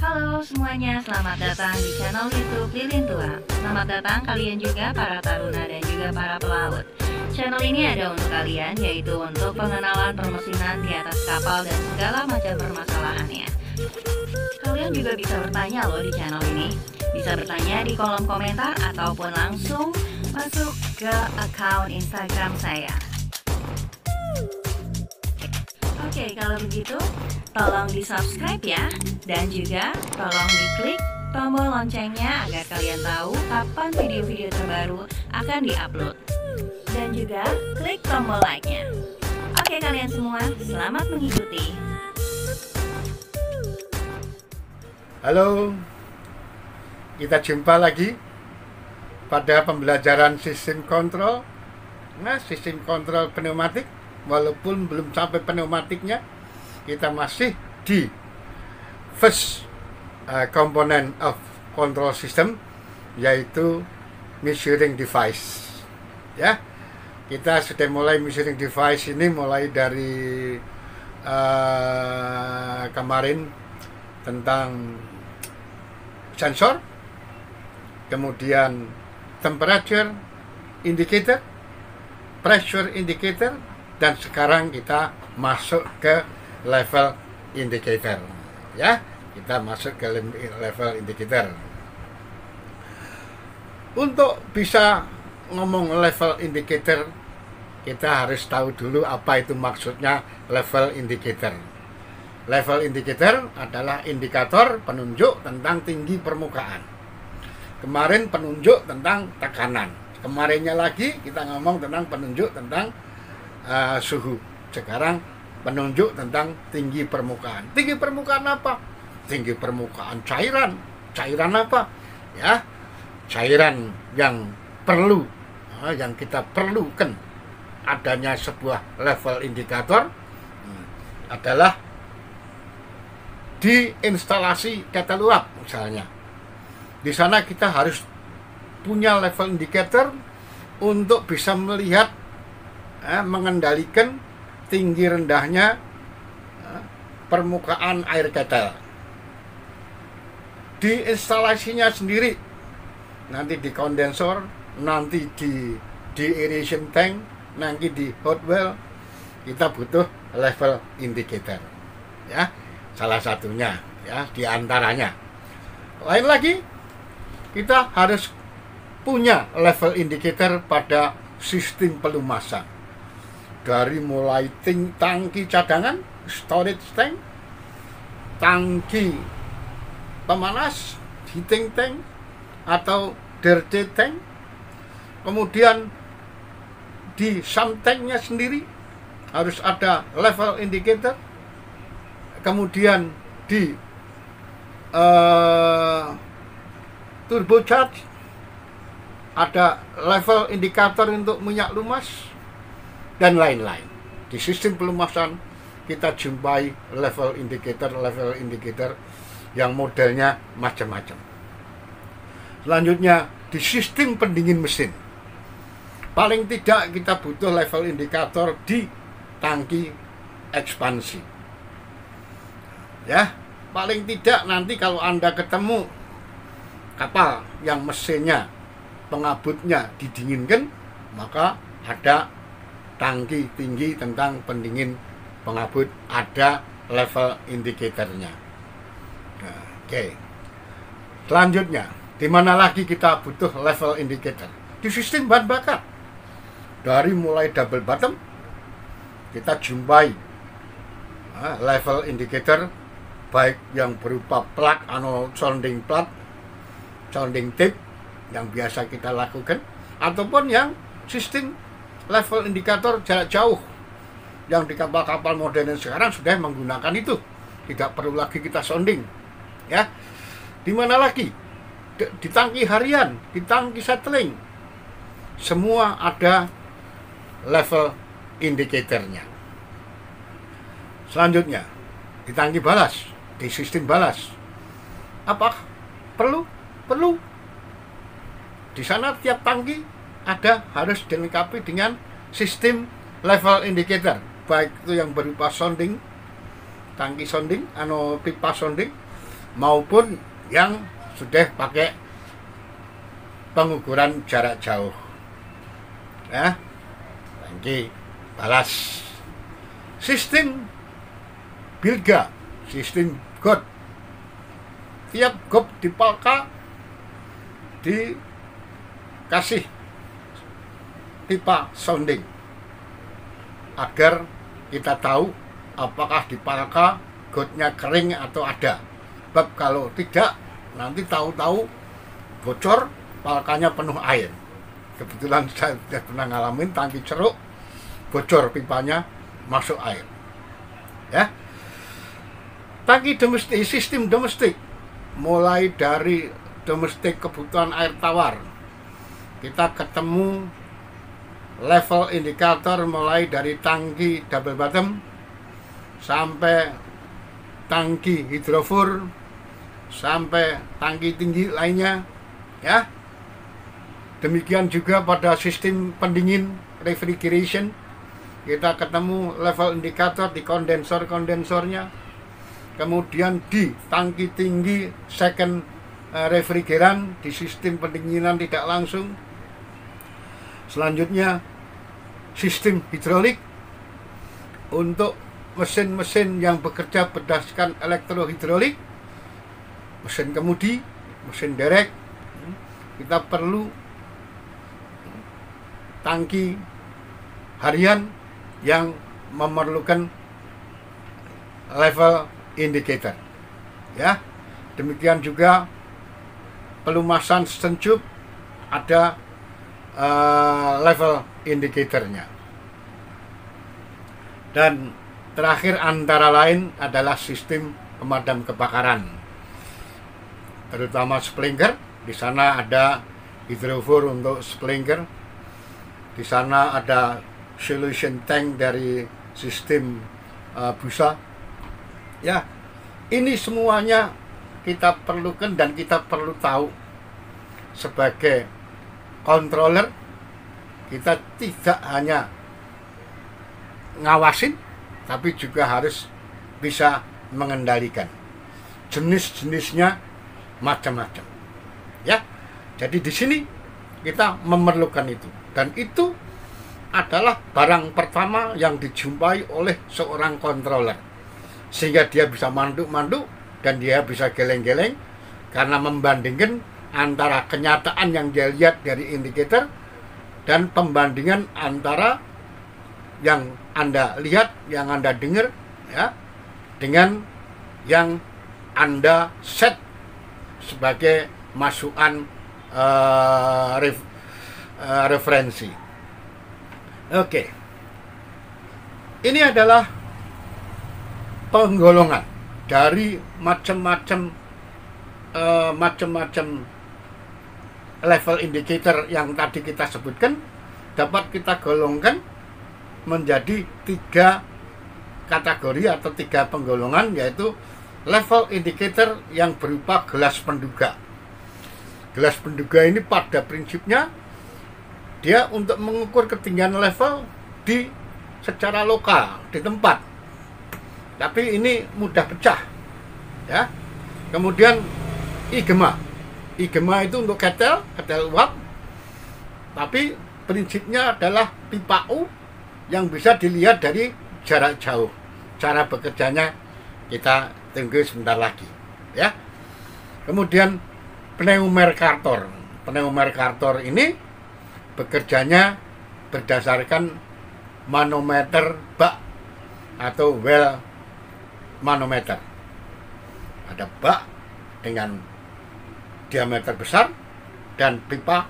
Halo semuanya, selamat datang di channel YouTube Lilin Tua. Selamat datang kalian juga para taruna dan juga para pelaut. Channel ini ada untuk kalian, yaitu untuk pengenalan permesinan di atas kapal dan segala macam permasalahannya. Kalian juga bisa bertanya loh di channel ini. Bisa bertanya di kolom komentar ataupun langsung masuk ke akun Instagram saya. Oke, kalau begitu tolong di subscribe ya. Dan juga tolong diklik tombol loncengnya agar kalian tahu kapan video-video terbaru akan diupload. Dan juga klik tombol like-nya. Oke kalian semua, selamat mengikuti. Halo, kita jumpa lagi pada pembelajaran sistem kontrol. Nah, sistem kontrol pneumatik, walaupun belum sampai pneumatiknya, kita masih di first component of control system, yaitu measuring device. Ya, kita sudah mulai measuring device ini mulai dari kemarin tentang sensor, kemudian temperature indicator, pressure indicator, dan sekarang kita masuk ke level indicator. Ya, kita masuk ke level indicator. Untuk bisa ngomong level indicator, kita harus tahu dulu apa itu maksudnya level indicator. Level indicator adalah indikator penunjuk tentang tinggi permukaan. Kemarin penunjuk tentang tekanan. Kemarinnya lagi kita ngomong tentang penunjuk tentang suhu. Sekarang penunjuk tentang tinggi permukaan. Tinggi permukaan apa? Tinggi permukaan cairan. Cairan apa? Ya, cairan yang perlu, yang kita perlukan adanya sebuah level indikator adalah di instalasi ketel uap misalnya. Di sana kita harus punya level indikator untuk bisa melihat, mengendalikan tinggi rendahnya permukaan air ketel. Di instalasinya sendiri, nanti di kondensor, nanti di aeration tank, nanti di hot well, kita butuh level indicator. Ya, salah satunya, ya, di antaranya. Lain lagi, kita harus punya level indicator pada sistem pelumasan. Dari mulai tangki cadangan, storage tank, tangki pemanas, heating tank, atau dirty tank. Kemudian di sump tanknya sendiri harus ada level indicator. Kemudian di turbocharge ada level indikator untuk minyak lumas dan lain-lain. Di sistem pelumasan kita jumpai level indicator yang modelnya macam-macam. Selanjutnya di sistem pendingin mesin, paling tidak kita butuh level indikator di tangki ekspansi. Ya, paling tidak nanti kalau Anda ketemu kapal yang mesinnya, pengabutnya didinginkan, maka ada tangki tinggi tentang pendingin pengabut, ada level indikatornya. Nah, oke. Selanjutnya, di mana lagi kita butuh level indicator? Di sistem bahan bakar. Dari mulai double bottom, kita jumpai level indicator, baik yang berupa plug atau sounding plug, sounding tip yang biasa kita lakukan, ataupun yang sistem level indikator jarak jauh yang di kapal-kapal modern sekarang sudah menggunakan itu, tidak perlu lagi kita sounding. Ya, di mana lagi? Di tangki harian, di tangki settling, semua ada level indikatornya. Selanjutnya di tangki balas, di sistem balas, apa perlu di sana tiap tangki ada, harus dilengkapi dengan sistem level indicator, baik itu yang berupa sounding, tangki sounding, pipa sounding, maupun yang sudah pakai pengukuran jarak jauh. Ya, tangki balas. Sistem Bilga, sistem GOT. Tiap GOT di Palka dikasih pipa sounding agar kita tahu apakah di Palka GOT-nya kering atau ada. Sebab kalau tidak, nanti tahu-tahu bocor, palkanya penuh air. Kebetulan saya sudah pernah ngalamin tangki ceruk bocor, pipanya masuk air. Ya, tangki domestik, sistem domestik, mulai dari domestik kebutuhan air tawar, kita ketemu level indikator mulai dari tangki double bottom sampai tangki hidrofor sampai tangki tinggi lainnya. Ya, demikian juga pada sistem pendingin refrigeration, kita ketemu level indikator di kondensornya. Kemudian di tangki tinggi second refrigeran di sistem pendinginan tidak langsung. Selanjutnya sistem hidrolik untuk mesin-mesin yang bekerja berdasarkan elektrohidrolik, mesin kemudi, mesin derek. Kita perlu tangki harian yang memerlukan level indicator. Ya, demikian juga pelumasan sencup ada level indicatornya. Dan terakhir antara lain adalah sistem pemadam kebakaran, terutama sprinkler. Di sana ada hidrofor untuk sprinkler. Di sana ada solution tank dari sistem busa. Ya, ini semuanya kita perlukan dan kita perlu tahu. Sebagai controller, kita tidak hanya ngawasin, tapi juga harus bisa mengendalikan. Jenis-jenisnya macam-macam. Ya, jadi di sini kita memerlukan itu, dan itu adalah barang pertama yang dijumpai oleh seorang controller, sehingga dia bisa manduk-manduk dan dia bisa geleng-geleng karena membandingkan antara kenyataan yang dia lihat dari indikator dan pembandingan antara yang Anda lihat, yang Anda dengar, ya, dengan yang Anda set sebagai masukan referensi. Oke. Ini adalah penggolongan dari macam-macam level indicator yang tadi kita sebutkan, dapat kita golongkan menjadi 3 kategori atau 3 penggolongan, yaitu level indicator yang berupa gelas penduga. Gelas penduga ini pada prinsipnya dia untuk mengukur ketinggian level secara lokal di tempat, tapi ini mudah pecah. Ya, kemudian IGEMA itu untuk ketel uap, tapi prinsipnya adalah pipa U yang bisa dilihat dari jarak jauh. Cara bekerjanya kita tunggu sebentar lagi, ya. Kemudian pneumercator ini bekerjanya berdasarkan manometer bak atau well manometer. Ada bak dengan diameter besar dan pipa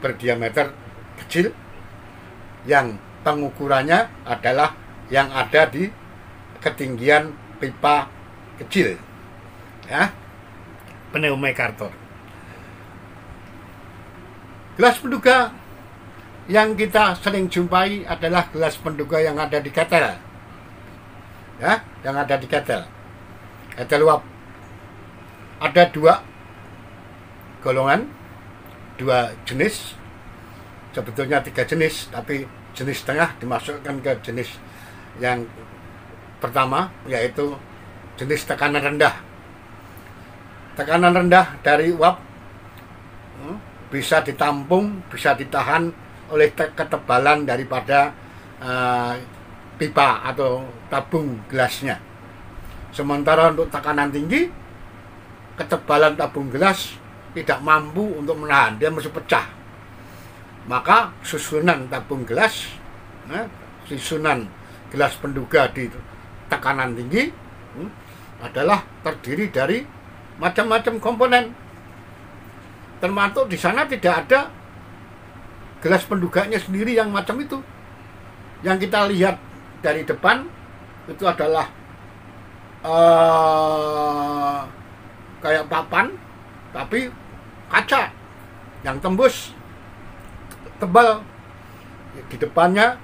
berdiameter kecil yang pengukurannya adalah yang ada di ketinggian pipa kecil, ya, pneumercator. Gelas penduga yang kita sering jumpai adalah gelas penduga yang ada di ketel, ya, yang ada di ketel uap. Ada 2 golongan, 2 jenis, sebetulnya 3 jenis, tapi jenis tengah dimasukkan ke jenis yang pertama, yaitu jenis tekanan rendah. tekanan rendah dari uap bisa ditampung, bisa ditahan oleh ketebalan daripada pipa atau tabung gelasnya. Sementara untuk tekanan tinggi, ketebalan tabung gelas tidak mampu untuk menahan, dia mesti pecah. Maka susunan tabung gelas, susunan gelas penduga di tekanan tinggi adalah terdiri dari macam-macam komponen. Termasuk di sana tidak ada gelas penduganya sendiri yang macam itu. Yang kita lihat dari depan itu adalah kayak papan, tapi kaca yang tembus tebal. Di depannya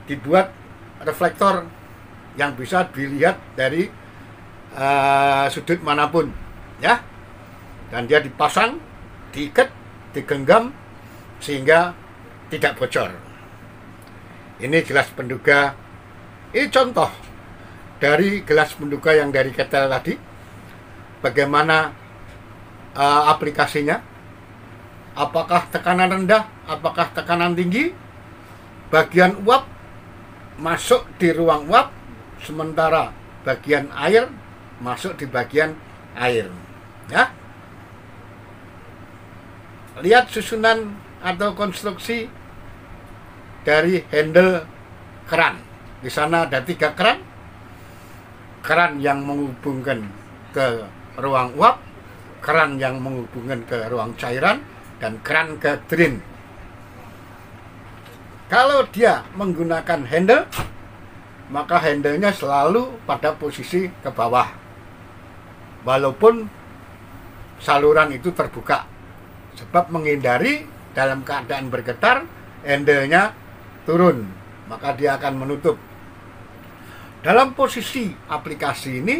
dibuat reflektor yang bisa dilihat dari sudut manapun, ya. Dan dia dipasang, diikat, digenggam sehingga tidak bocor. Ini gelas penduga. Ini contoh dari gelas penduga yang dari ketel tadi. Bagaimana aplikasinya? Apakah tekanan rendah? Apakah tekanan tinggi? Bagian uap masuk di ruang uap, sementara bagian air masuk di bagian air, ya. Lihat susunan atau konstruksi dari handle keran. Di sana ada 3 keran. Keran yang menghubungkan ke ruang uap, keran yang menghubungkan ke ruang cairan, dan keran ke drain. Kalau dia menggunakan handle, maka handlenya selalu pada posisi ke bawah, walaupun saluran itu terbuka. Sebab menghindari dalam keadaan bergetar, handlenya turun, maka dia akan menutup. Dalam posisi aplikasi ini,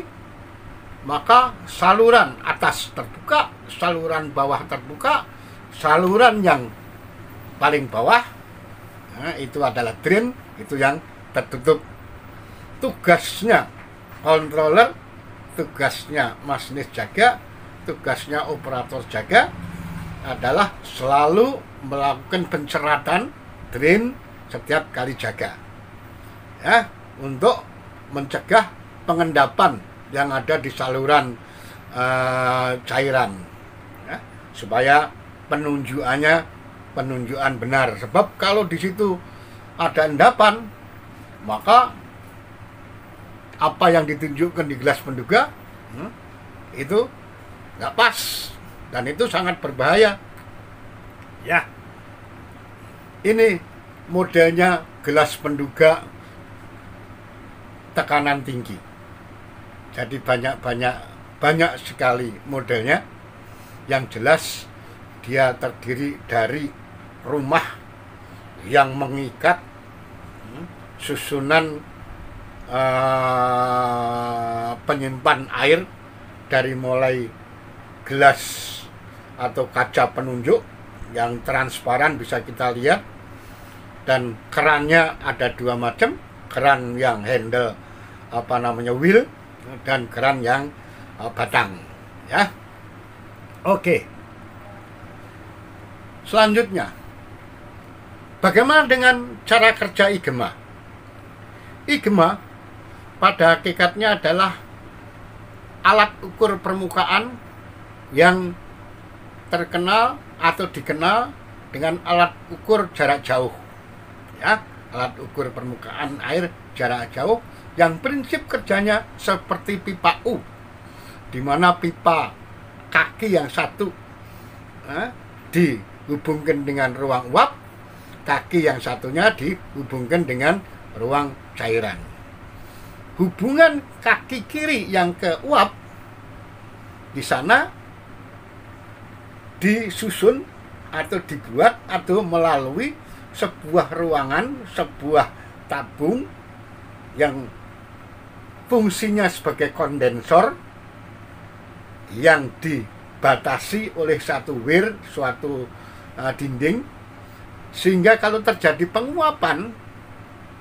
maka saluran atas terbuka, saluran bawah terbuka, saluran yang paling bawah, itu adalah drain, itu yang tertutup. Tugasnya controller, tugasnya masinis jaga, tugasnya operator jaga adalah selalu melakukan penceratan drain setiap kali jaga, ya, untuk mencegah pengendapan yang ada di saluran cairan, ya, supaya penunjukan benar. Sebab kalau di situ ada endapan, maka apa yang ditunjukkan di gelas penduga itu nggak pas, dan itu sangat berbahaya, ya. Ini modelnya gelas penduga tekanan tinggi. Jadi banyak sekali modelnya. Yang jelas dia terdiri dari rumah yang mengikat susunan penyimpan air, dari mulai gelas atau kaca penunjuk yang transparan bisa kita lihat, dan kerannya ada 2 macam, keran yang handle wheel, dan keran yang batang, ya. Oke. Selanjutnya, bagaimana dengan cara kerja IGEMA? IGEMA pada hakikatnya adalah alat ukur permukaan yang terkenal atau dikenal dengan alat ukur jarak jauh, ya, alat ukur permukaan air jarak jauh, yang prinsip kerjanya seperti pipa U, di mana pipa kaki yang satu dihubungkan dengan ruang uap, kaki yang satunya dihubungkan dengan ruang cairan. Hubungan kaki kiri yang ke uap di sana disusun atau dibuat atau melalui sebuah ruangan, sebuah tabung yang fungsinya sebagai kondensor, yang dibatasi oleh satu weir, suatu dinding, sehingga kalau terjadi penguapan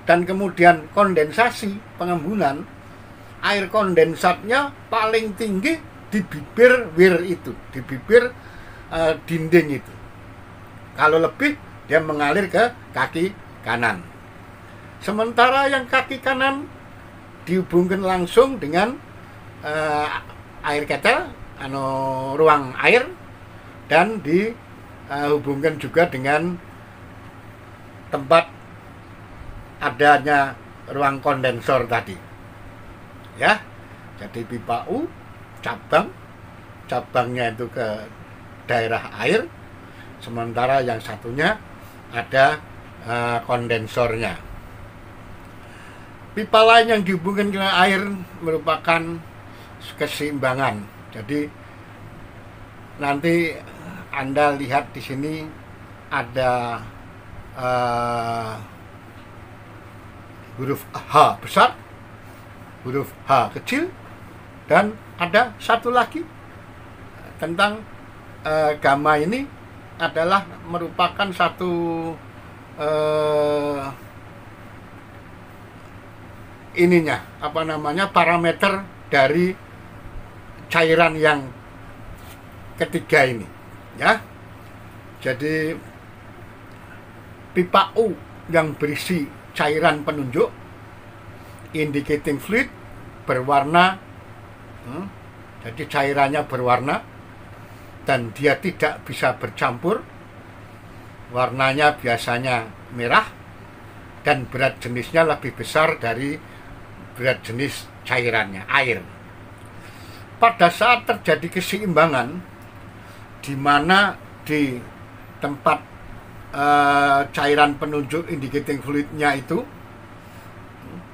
dan kemudian kondensasi, pengembunan, air kondensatnya paling tinggi di bibir wir itu, di bibir dinding itu. Kalau lebih, dia mengalir ke kaki kanan. Sementara yang kaki kanan dihubungkan langsung dengan air ketel, ruang air, dan dihubungkan juga dengan tempat adanya ruang kondensor tadi. Ya, jadi pipa U cabangnya itu ke daerah air, sementara yang satunya ada kondensornya. Pipa lain yang dihubungkan ke air merupakan keseimbangan. Jadi nanti Anda lihat di sini ada huruf H besar, huruf H kecil, dan ada satu lagi tentang gamma ini adalah merupakan satu parameter dari cairan yang ketiga ini, ya. Jadi pipa U yang berisi cairan penunjuk, indicating fluid, berwarna, jadi cairannya berwarna dan dia tidak bisa bercampur. Warnanya biasanya merah dan berat jenisnya lebih besar dari berat jenis cairannya, air. Pada saat terjadi keseimbangan, di mana di tempat cairan penunjuk indicating fluidnya itu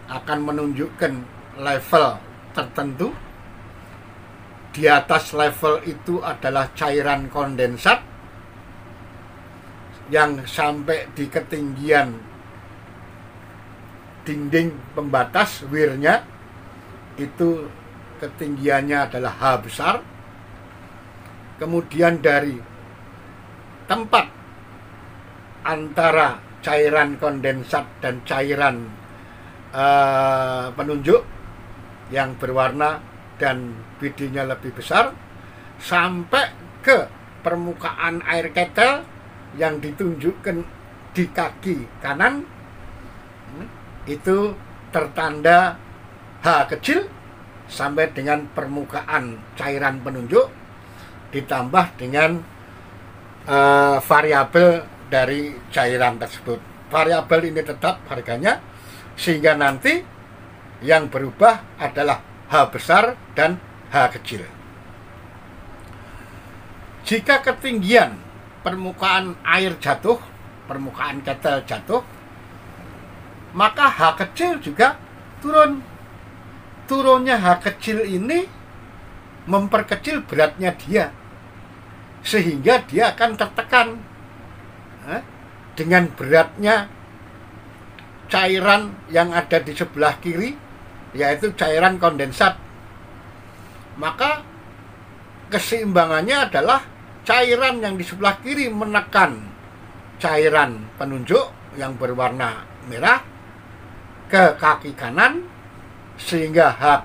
akan menunjukkan level tertentu. Di atas level itu adalah cairan kondensat yang sampai di ketinggian dinding pembatas wirnya itu ketinggiannya adalah H besar. Kemudian dari tempat antara cairan kondensat dan cairan penunjuk yang berwarna dan BD-nya lebih besar sampai ke permukaan air ketel yang ditunjukkan di kaki kanan, itu tertanda H kecil sampai dengan permukaan cairan penunjuk ditambah dengan variabel dari cairan tersebut. Variabel ini tetap harganya, sehingga nanti yang berubah adalah H besar dan H kecil. Jika ketinggian permukaan air jatuh, permukaan ketel jatuh, maka H kecil juga turun. Turunnya H kecil ini memperkecil beratnya dia, sehingga dia akan tertekan dengan beratnya cairan yang ada di sebelah kiri, yaitu cairan kondensat. Maka keseimbangannya adalah cairan yang di sebelah kiri menekan cairan penunjuk yang berwarna merah ke kaki kanan, sehingga H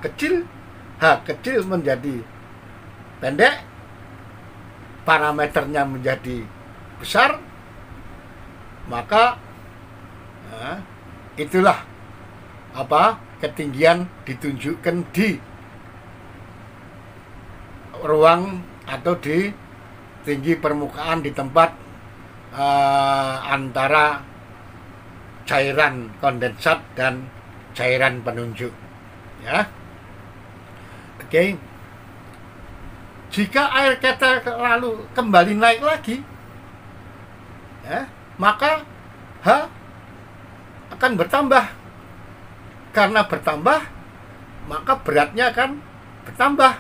kecil menjadi pendek, parameternya menjadi besar. Maka itulah ketinggian ditunjukkan di ruang atau di tinggi permukaan di tempat antara cairan kondensat dan cairan penunjuk, ya. Oke. Jika air ketel lalu kembali naik lagi, ya, maka H akan bertambah. Karena bertambah, maka beratnya akan bertambah.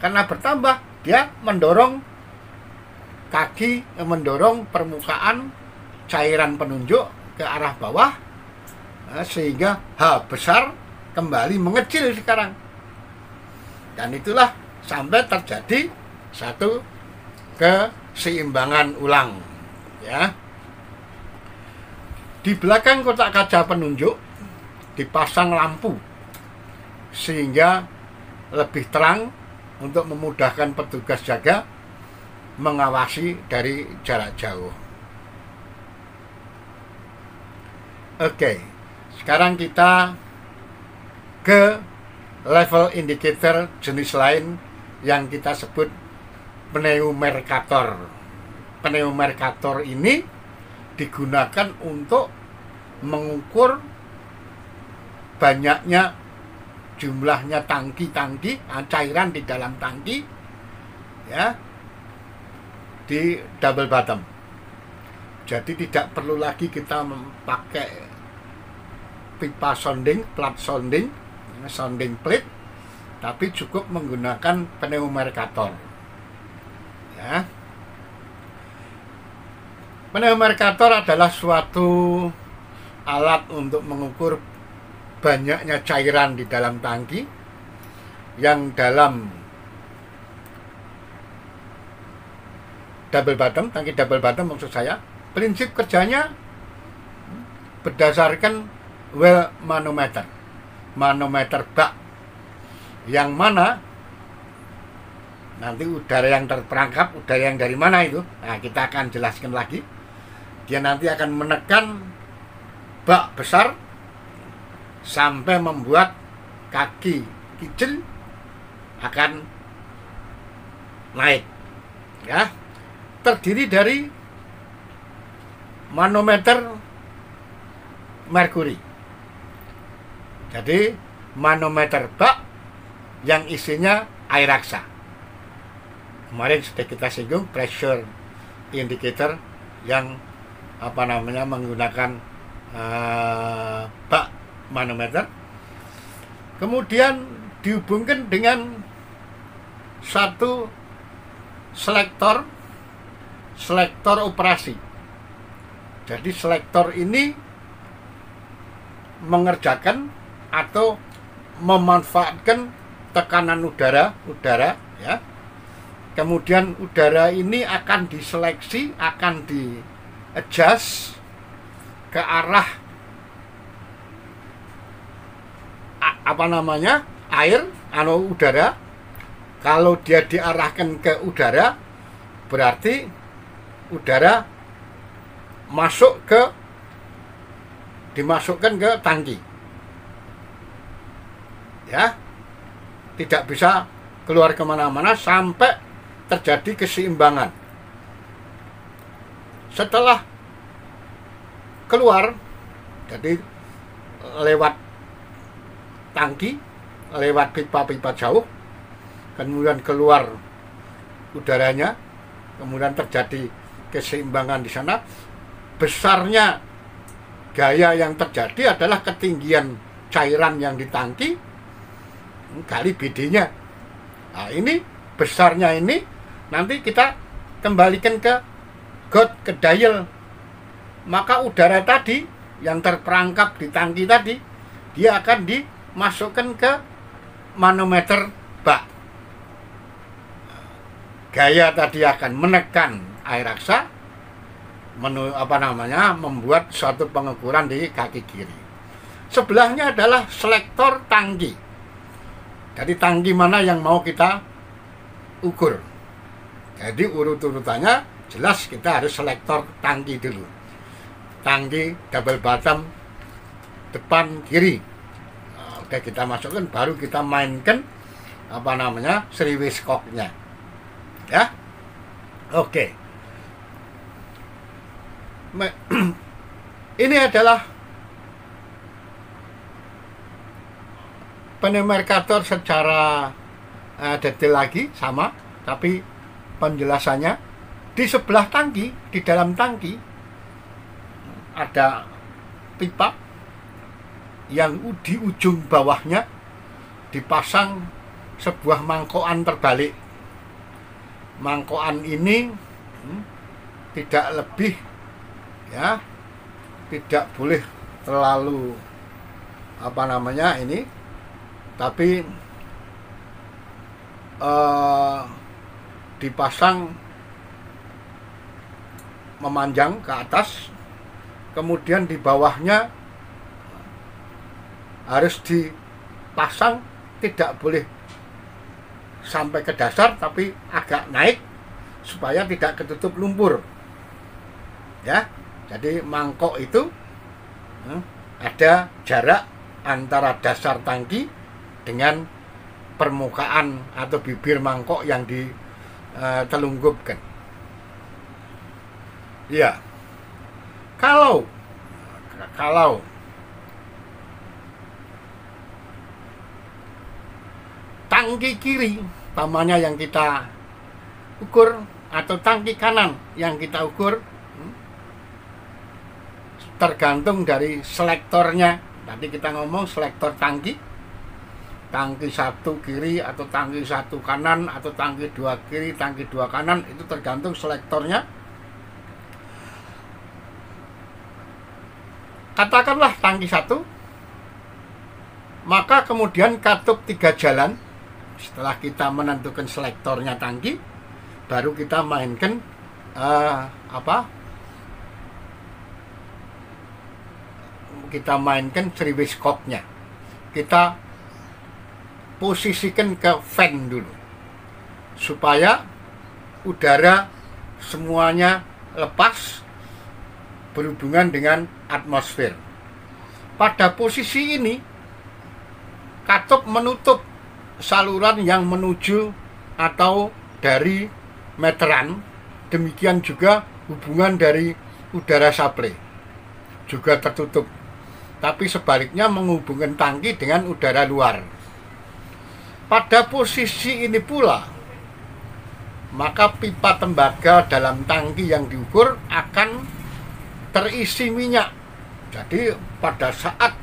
Karena bertambah, dia mendorong permukaan cairan penunjuk ke arah bawah, sehingga H besar kembali mengecil sekarang. Dan itulah sampai terjadi satu keseimbangan ulang, ya. Di belakang kotak kaca penunjuk dipasang lampu sehingga lebih terang untuk memudahkan petugas jaga mengawasi dari jarak jauh. Oke, sekarang kita ke level indicator jenis lain yang kita sebut pneumercator. Pneumercator ini digunakan untuk mengukur banyaknya jumlahnya tangki-tangki, cairan di dalam tangki, ya, di double bottom. Jadi tidak perlu lagi kita memakai pipa sounding, plat sounding, sounding plate, tapi cukup menggunakan pneumercator. Ya. Pneumercator adalah suatu alat untuk mengukur banyaknya cairan di dalam tangki yang dalam double bottom, tangki double bottom maksud saya. Prinsip kerjanya berdasarkan well manometer, manometer bak, yang mana nanti udara yang terperangkap, udara yang dari mana itu, nah kita akan jelaskan lagi. Dia nanti akan menekan bak besar sampai membuat kaki kecil akan naik, ya. Terdiri dari manometer merkuri. Jadi manometer bak yang isinya air raksa. Kemarin sudah kita singgung pressure indicator yang menggunakan bak manometer. Kemudian dihubungkan dengan satu selektor operasi. Jadi selektor ini mengerjakan atau memanfaatkan tekanan udara, ya. Kemudian udara ini akan diseleksi, akan di-adjust ke arah air atau udara. Kalau dia diarahkan ke udara, berarti udara dimasukkan ke tangki, ya, tidak bisa keluar kemana-mana sampai terjadi keseimbangan. Setelah keluar, jadi lewat tangki, lewat pipa-pipa jauh, kemudian keluar udaranya, kemudian terjadi keseimbangan di sana. Besarnya gaya yang terjadi adalah ketinggian cairan yang di tangki kali BD-nya. Nah, ini besarnya ini nanti kita kembalikan ke God, ke dial. Maka udara tadi yang terperangkap di tangki tadi, dia akan dimasukkan ke manometer bak. Gaya tadi akan menekan air raksa, membuat suatu pengukuran di kaki kiri. Sebelahnya adalah selektor tangki. Jadi tangki mana yang mau kita ukur. Jadi urut-urutannya jelas kita harus selektor tangki dulu. Tangki double bottom depan kiri. Nah, oke, kita masukkan, baru kita mainkan seriwiskoknya. Ya. Oke. Ini adalah pneumercator secara detail lagi, sama, tapi penjelasannya di sebelah tangki, di dalam tangki ada pipa yang di ujung bawahnya dipasang sebuah mangkokan terbalik. Mangkokan ini tidak lebih, ya, tidak boleh terlalu tapi dipasang memanjang ke atas, kemudian di bawahnya harus dipasang tidak boleh sampai ke dasar tapi agak naik supaya tidak ketutup lumpur. Ya, jadi mangkok itu ada jarak antara dasar tangki dengan permukaan atau bibir mangkok yang ditelunggupkan. Ya, kalau tangki kiri umpamanya yang kita ukur atau tangki kanan yang kita ukur, tergantung dari selektornya. Tadi kita ngomong selektor tangki satu kiri atau tangki satu kanan atau tangki dua kiri, tangki dua kanan, itu tergantung selektornya. Katakanlah tangki satu, maka kemudian katup 3 jalan. Setelah kita menentukan selektornya tangki, baru kita mainkan kita mainkan Swiss cock-nya. Kita posisikan ke fan dulu supaya udara semuanya lepas berhubungan dengan atmosfer. Pada posisi ini katup menutup saluran yang menuju atau dari meteran, demikian juga hubungan dari udara supply juga tertutup, tapi sebaliknya menghubungkan tangki dengan udara luar. Pada posisi ini pula, maka pipa tembaga dalam tangki yang diukur akan terisi minyak. Jadi pada saat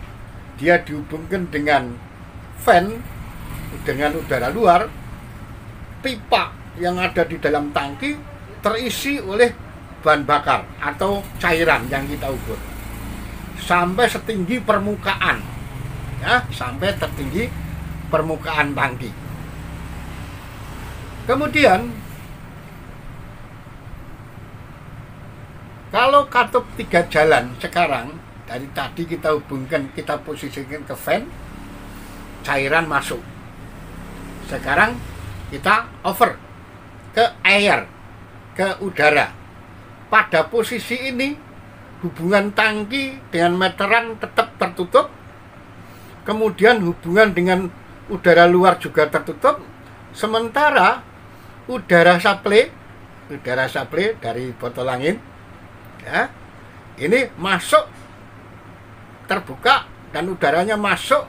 dia dihubungkan dengan fan dengan udara luar, pipa yang ada di dalam tangki terisi oleh bahan bakar atau cairan yang kita ukur sampai setinggi permukaan, ya, sampai tertinggi permukaan tangki. Kemudian kalau katup 3 jalan sekarang, dari tadi kita hubungkan, kita posisikan ke fan, cairan masuk. Sekarang kita over ke air, ke udara. Pada posisi ini hubungan tangki dengan meteran tetap tertutup, kemudian hubungan dengan udara luar juga tertutup, sementara udara supply dari botol angin, ya, ini masuk terbuka dan udaranya masuk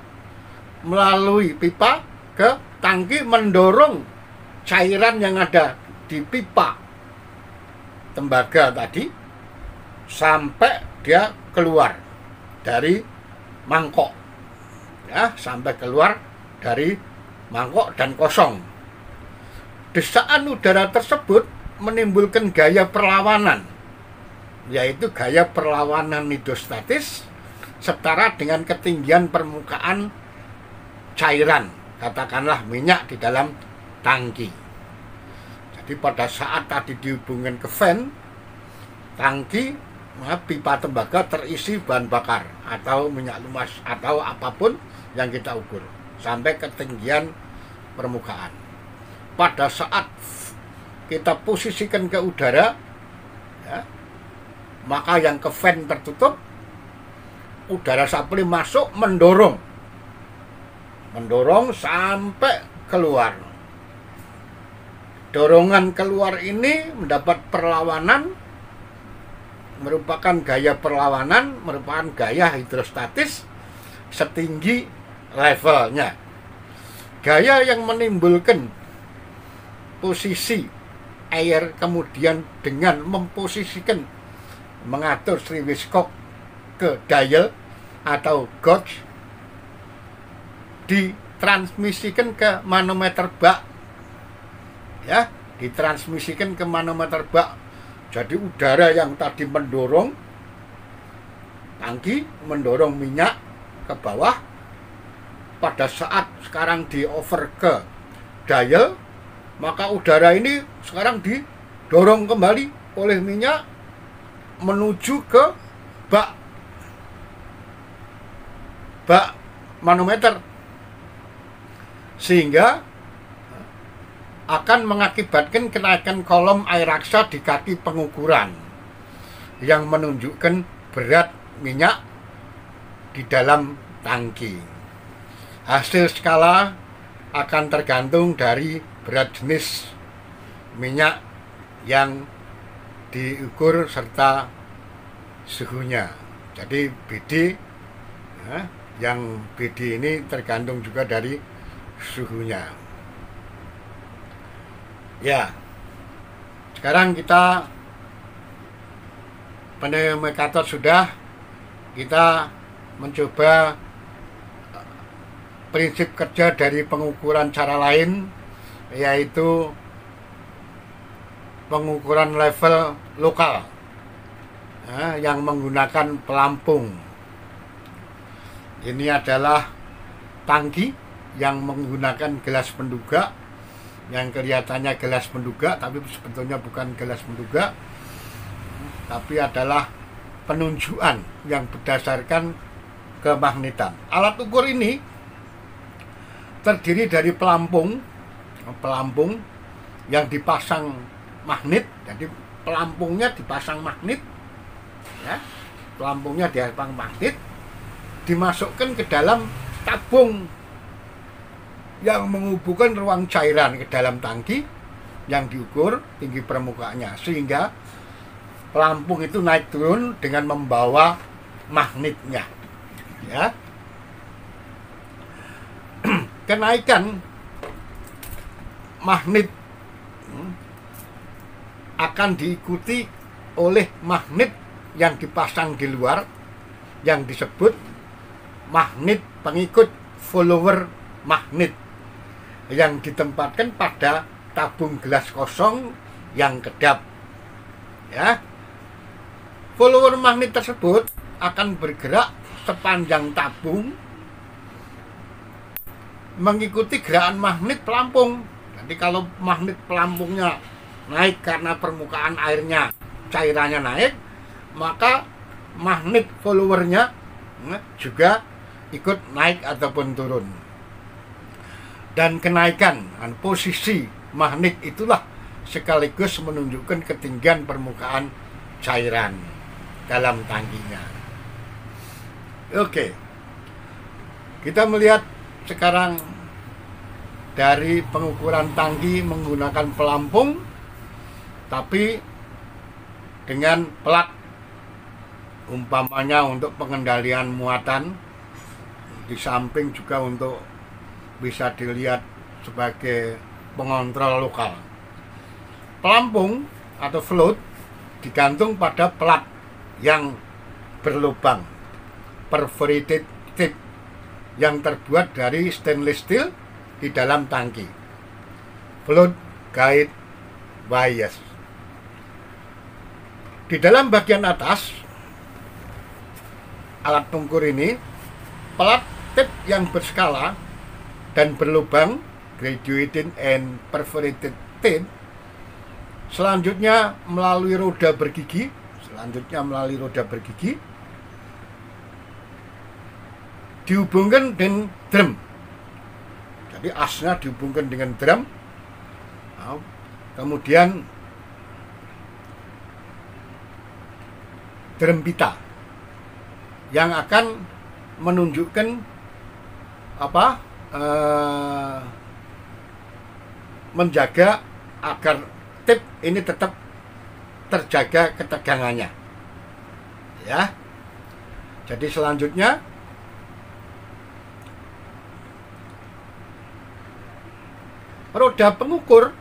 melalui pipa ke tangki, mendorong cairan yang ada di pipa tembaga tadi sampai dia keluar dari mangkok, ya, sampai keluar dari mangkok dan kosong. Desaan udara tersebut menimbulkan gaya perlawanan, yaitu gaya perlawanan hidrostatis setara dengan ketinggian permukaan cairan, katakanlah minyak di dalam tangki. Jadi pada saat tadi dihubungkan ke fan, tangki, pipa tembaga terisi bahan bakar atau minyak lumas atau apapun yang kita ukur sampai ketinggian permukaan. Pada saat kita posisikan ke udara, ya, maka yang ke fan tertutup, udara supply masuk mendorong sampai keluar. Dorongan keluar ini mendapat perlawanan, merupakan gaya perlawanan, merupakan gaya hidrostatis setinggi levelnya. Gaya yang menimbulkan posisi air kemudian dengan memposisikan, mengatur Swiss cock ke dial atau gauge, ditransmisikan ke manometer bak, ya, ditransmisikan ke manometer bak. Jadi udara yang tadi mendorong tangki, mendorong minyak ke bawah, pada saat sekarang di over ke dial, maka udara ini sekarang didorong kembali oleh minyak menuju ke bak manometer, sehingga akan mengakibatkan kenaikan kolom air raksa di kaki pengukuran yang menunjukkan berat minyak di dalam tangki. Hasil skala akan tergantung dari berat jenis minyak yang diukur serta suhunya. Jadi BD yang BD ini tergantung juga dari suhunya. Ya, sekarang kita pneumakator sudah, kita mencoba prinsip kerja dari pengukuran cara lain, yaitu pengukuran level lokal yang menggunakan pelampung. Ini adalah tangki yang menggunakan gelas penduga, yang kelihatannya gelas penduga tapi sebetulnya bukan gelas penduga, tapi adalah penunjukan yang berdasarkan kemagnetan. Alat ukur ini terdiri dari pelampung yang dipasang magnet. Jadi pelampungnya dipasang magnet, ya, pelampungnya dipasang magnet, dimasukkan ke dalam tabung yang menghubungkan ruang cairan ke dalam tangki yang diukur tinggi permukaannya, sehingga pelampung itu naik turun dengan membawa magnetnya, ya. Kenaikan magnet akan diikuti oleh magnet yang dipasang di luar yang disebut magnet pengikut follower magnet, yang ditempatkan pada tabung gelas kosong yang kedap, ya. Follower magnet tersebut akan bergerak sepanjang tabung mengikuti gerakan magnet pelampung. Jadi kalau magnet pelampungnya naik karena permukaan airnya, cairannya naik, maka magnet followernya juga ikut naik ataupun turun. Dan kenaikan posisi magnet itulah sekaligus menunjukkan ketinggian permukaan cairan dalam tangkinya. Oke, kita melihat sekarang dari pengukuran tangki menggunakan pelampung, tapi dengan plat, umpamanya untuk pengendalian muatan, di samping juga untuk bisa dilihat sebagai pengontrol lokal. Pelampung atau float digantung pada plat yang berlubang, perforated tip, yang terbuat dari stainless steel di dalam tangki. Float guide wires. Di dalam bagian atas alat pengukur ini, plat tip yang berskala dan berlubang, graduated and perforated tip, selanjutnya melalui roda bergigi, dihubungkan dengan drum. Jadi asnya dihubungkan dengan drum. Nah, kemudian drum pita yang akan menunjukkan menjaga agar tip ini tetap terjaga ketegangannya, ya. Jadi selanjutnya roda pengukur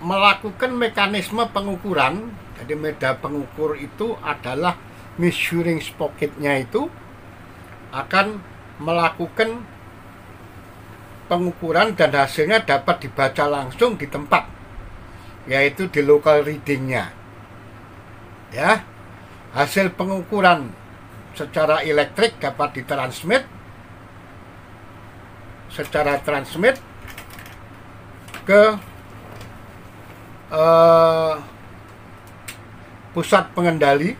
melakukan mekanisme pengukuran. Jadi roda pengukur itu adalah measuring sprocket-nya itu akan melakukan pengukuran dan hasilnya dapat dibaca langsung di tempat, yaitu di local reading-nya, ya. Hasil pengukuran secara elektrik dapat ditransmit secara transmit ke pusat pengendali,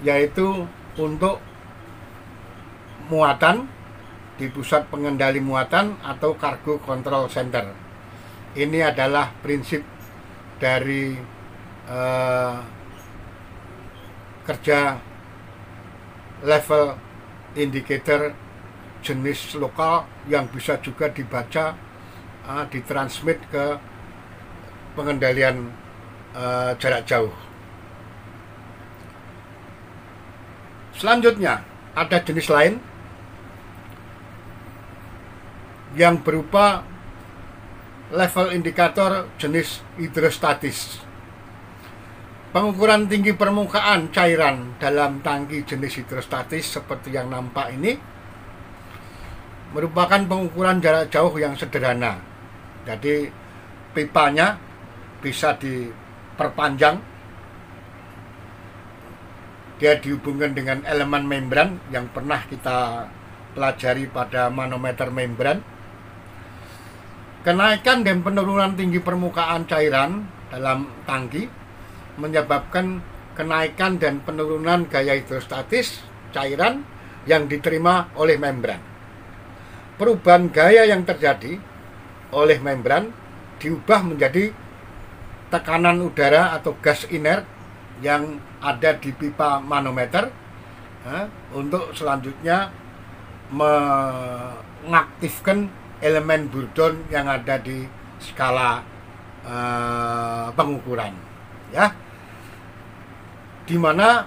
yaitu untuk muatan di pusat pengendali muatan atau cargo control center. Ini adalah prinsip dari kerja level indicator jenis lokal yang bisa juga dibaca, ditransmit ke pengendalian jarak jauh. Selanjutnya ada jenis lain yang berupa level indikator jenis hidrostatis. Pengukuran tinggi permukaan cairan dalam tangki jenis hidrostatis seperti yang nampak ini merupakan pengukuran jarak jauh yang sederhana. Jadi pipanya bisa diperpanjang, dia dihubungkan dengan elemen membran yang pernah kita pelajari pada manometer membran. Kenaikan dan penurunan tinggi permukaan cairan dalam tangki menyebabkan kenaikan dan penurunan gaya hidrostatis cairan yang diterima oleh membran. Perubahan gaya yang terjadi oleh membran diubah menjadi tekanan udara atau gas inert yang ada di pipa manometer untuk selanjutnya mengaktifkan elemen Bourdon yang ada di skala pengukuran, ya, di mana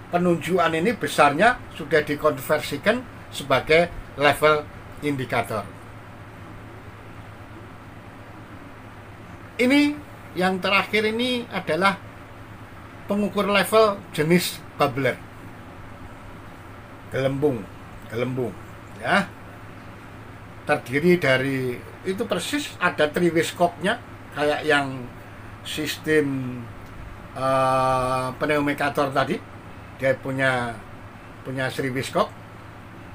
penunjukan ini besarnya sudah dikonversikan sebagai level indikator. Ini yang terakhir ini adalah pengukur level jenis bubbler, gelembung, ya, terdiri dari itu persis ada triwiskopnya kayak yang sistem pneumikator tadi. Dia punya triwiskop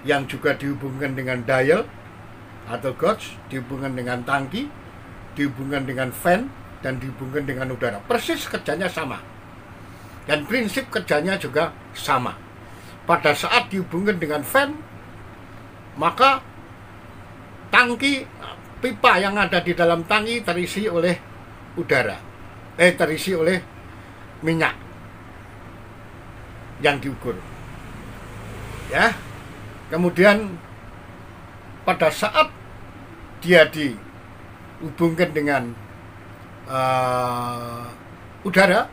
yang juga dihubungkan dengan dial atau gauge, dihubungkan dengan tangki, dihubungkan dengan fan, dan dihubungkan dengan udara. Persis kerjanya sama dan prinsip kerjanya juga sama. Pada saat dihubungkan dengan fan, maka tangki, pipa yang ada di dalam tangki terisi oleh udara, terisi oleh minyak yang diukur, ya. Kemudian pada saat dia dihubungkan dengan udara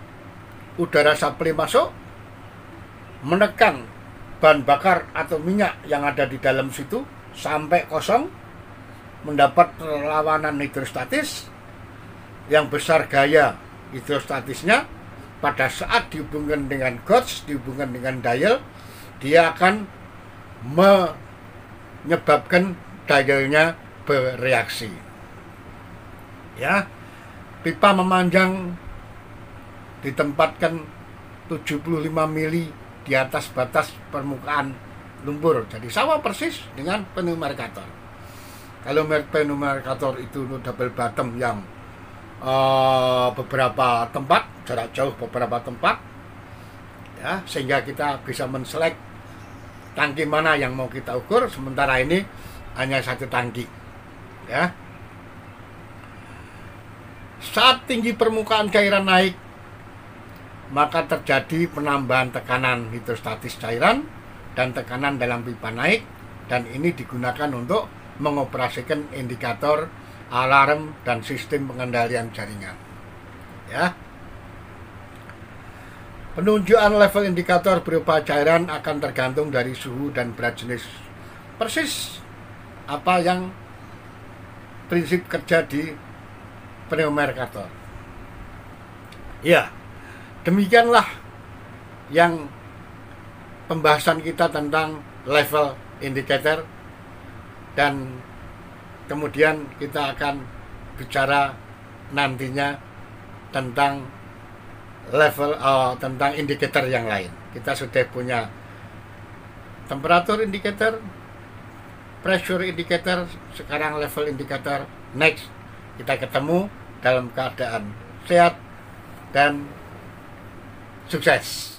supply masuk, menekan bahan bakar atau minyak yang ada di dalam situ sampai kosong, mendapat perlawanan hidrostatis yang besar gaya hidrostatisnya. Pada saat dihubungkan dengan gauge, dihubungkan dengan dial, dia akan menyebabkan dialnya bereaksi, ya. Pipa memanjang ditempatkan 75 mili di atas batas permukaan lumpur, jadi sama persis dengan pneumarikator. Kalau pneumarikator itu double bottom yang beberapa tempat, jarak jauh beberapa tempat, ya, sehingga kita bisa menselect tangki mana yang mau kita ukur. Sementara ini hanya satu tangki, ya. Saat tinggi permukaan cairan naik, maka terjadi penambahan tekanan hidrostatis cairan dan tekanan dalam pipa naik, dan ini digunakan untuk mengoperasikan indikator, alarm, dan sistem pengendalian jaringan, ya. Penunjukan level indikator berupa cairan akan tergantung dari suhu dan berat jenis. Persis apa yang prinsip kerja di pneumarikator. Ya, demikianlah yang pembahasan kita tentang level indicator, dan kemudian kita akan bicara nantinya tentang level tentang indikator yang lain. Kita sudah punya temperatur indicator, pressure indicator, sekarang level indicator. Next, kita ketemu dalam keadaan sehat dan sukses.